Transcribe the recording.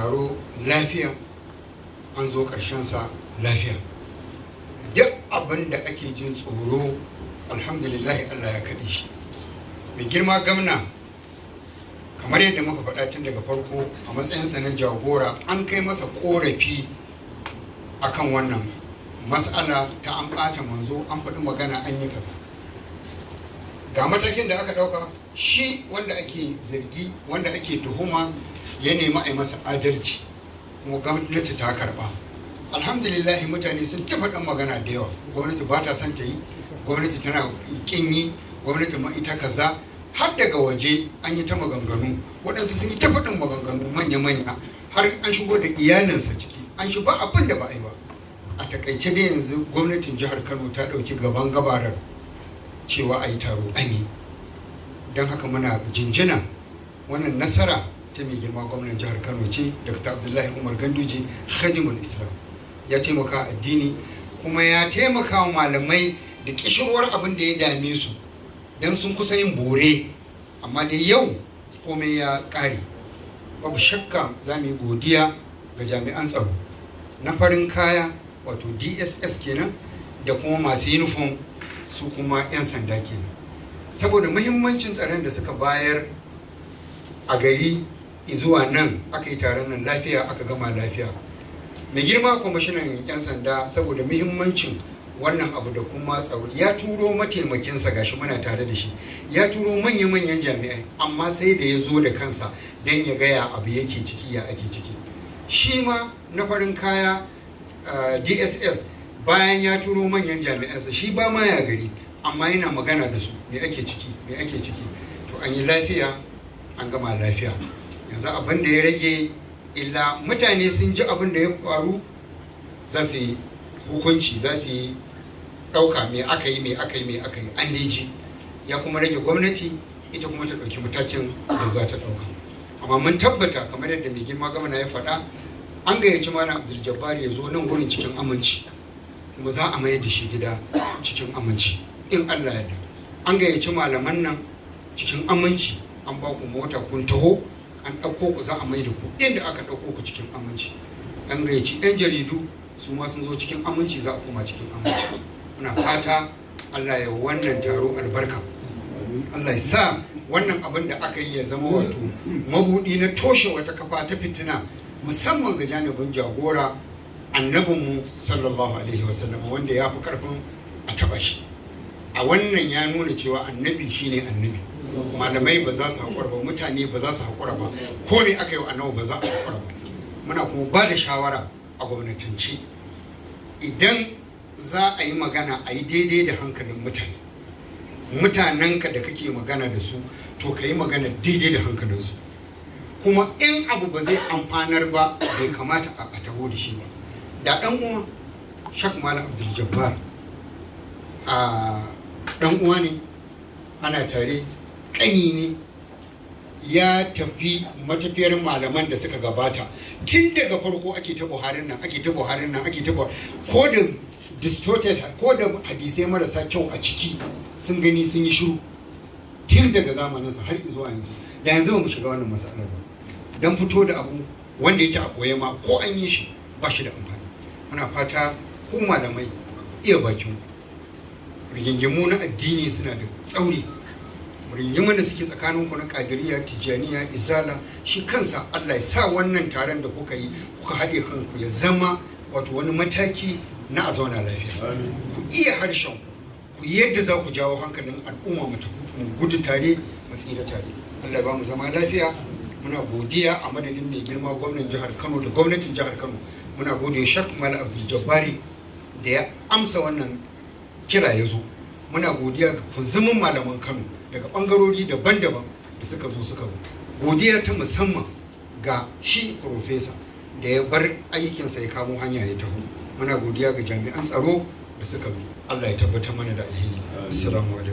taro lafiya, an zo sa lafiya. Duk abin da ake jin tsoro alhamdulillah Allah ya kaɗe shi. Mai girma gwamna, kamar yadda muka faɗa tun daga farko, a matsayinsa na jagora an kai masa ƙorafi akan wannan mas'ala ta an ɓata manzo, an faɗi magana, an yi kaza. Ga matakin da aka ɗauka, shi wanda ake zargi, wanda ake tuhuma, ya nemi a yi masa adalci, kuma gwamnati ta karɓa. Alhamdulillah mutane sun ta faɗin magana da yawa. Gwamnati ba ta son ta yi, gwamnati tana ƙin yi, gwamnati ma ita kaza. Har daga waje an yi ta maganganu, waɗansu sun yi ta faɗin maganganu manya-manya, har an shigo da iyalinsa ciki, an shi ba abin da ba a yi ba. A takaice dai yanzu gwamnatin jihar Kano ta ɗauki gaban gabarar cewa a yi taro an yi. Don haka muna jinjina wannan nasara ta mai girma gwamnan jihar Kano ce, Dr. Abdullahi Umar Ganduje, Khadimul Islam. Ya taimaka addini, kuma ya taimaka wa malamai da kishirwar abin da ya dame su, don sun kusa yin bore, amma dai yau komai ya ƙare. Babu shakka za mu yi godiya ga jami'an tsaro na farin kaya, wato DSS kenan, da kuma masu uniform, su kuma 'yan sanda kenan, saboda muhimmancin tsaron da suka bayar a gari zuwa nan aka yi taron nan lafiya, aka gama lafiya. Mai girma kwamishinan 'yan sanda, saboda muhimmancin wannan abu da kuma tsaro, ya turo mataimakinsa, gashi muna tare da shi, ya turo manya-manyan jami'ai, amma sai da ya zo da kansa don ya gaya abu yake ciki, ya ake ciki. Shi ma na farin kaya DSS, bayan ya turo manyan jami'ansa, shi ba ma ya gari, amma yana magana da su, me ake ciki, me ake ciki. To an yi lafiya, an gama lafiya. Yanzu abin da ya rage illa mutane sun ji abin da ya faru, za su yi hukunci, za su yi ɗauka me aka yi, me aka yi, me aka yi, an ji. Ya kuma rage gwamnati ita kuma ta ɗauki matakin da za ta ɗauka. Amma mun tabbata, kamar yadda mai girma gwamna ya faɗa, an gayyaci Malam Abdul Jabbar ya zo nan gurin cikin aminci, kuma za a mayar da shi gida cikin aminci in Allah ya yarda. An gayyaci malaman nan cikin aminci, an ba ku mota kun taho, an ɗauko ku, za a mai da ku inda aka ɗauko ku cikin aminci. An gayyaci 'yan jaridu, su ma sun zo cikin aminci, za a koma cikin aminci. Muna fata Allah ya wannan taro albarka, Allah ya sa wannan abin da aka yi ya zama wato mabuɗi na toshe wata kafa ta fitina, musamman ga janibin jagora annabinmu sallallahu alaihi wasallam, wanda ya fi karfin a taɓa shi. A wannan ya nuna cewa annabi shine annabi. Malamai ba za su haƙura ba, mutane ba za su haƙura ba, ko me aka yi wa annabi ba za a haƙura ba. Muna kuma ba da shawara a gwamnatance, idan za a yi magana a yi daidai da hankalin mutane. Mutanenka da kake magana da su, to ka yi magana daidai da hankalinsu. Kuma in abu ba zai amfanar ba, bai kamata a taho da shi ba. Da ɗan uwa Shak Malam Abdul Jabbar, ɗan uwa ne, ana tare, ƙani ne, ya tafi matafiyar malaman da suka gabata. Tun daga farko ake ta Buharin nan, ake ta Buharin nan, ake ta ko da distorted, ko da hadisai marasa kyau a ciki sun gani sun yi shiru tun daga zamaninsa har zuwa yanzu. Da yanzu ba mu shiga wannan matsalar ba, don fito da abu wanda yake a ɓoye ma ko an yi shi ba shi da amfani. Muna fata ku malamai iya bakin rigingimu na addini suna da tsauri. Rigimin da suke tsakaninku na Qadiriyya, Tijjaniya, Izala, shi kansa Allah ya sa wannan taron da kuka yi, kuka haɗe kanku, ya zama wato wani mataki na a zauna lafiya. Ku iya harshen ku yadda za ku jawo hankalin al'umma, mu gudu tare, mu tsira tare. Allah ya ba mu zama lafiya. Muna godiya a madadin mai girma gwamnan jihar Kano da gwamnatin jihar Kano. Muna godiya Shak Malam Abdul Jabbari da ya amsa wannan kira ya zo. Muna godiya ga kunzumin malaman Kano daga bangarori daban-daban da suka zo. Godiya ta musamman ga shi profesa da ya bar aikinsa ya kamo hanya ya taho. Muna godiya ga jami'an tsaro da suka zo. Allah ya tabbatar mana da alheri. Assalamu alaikum.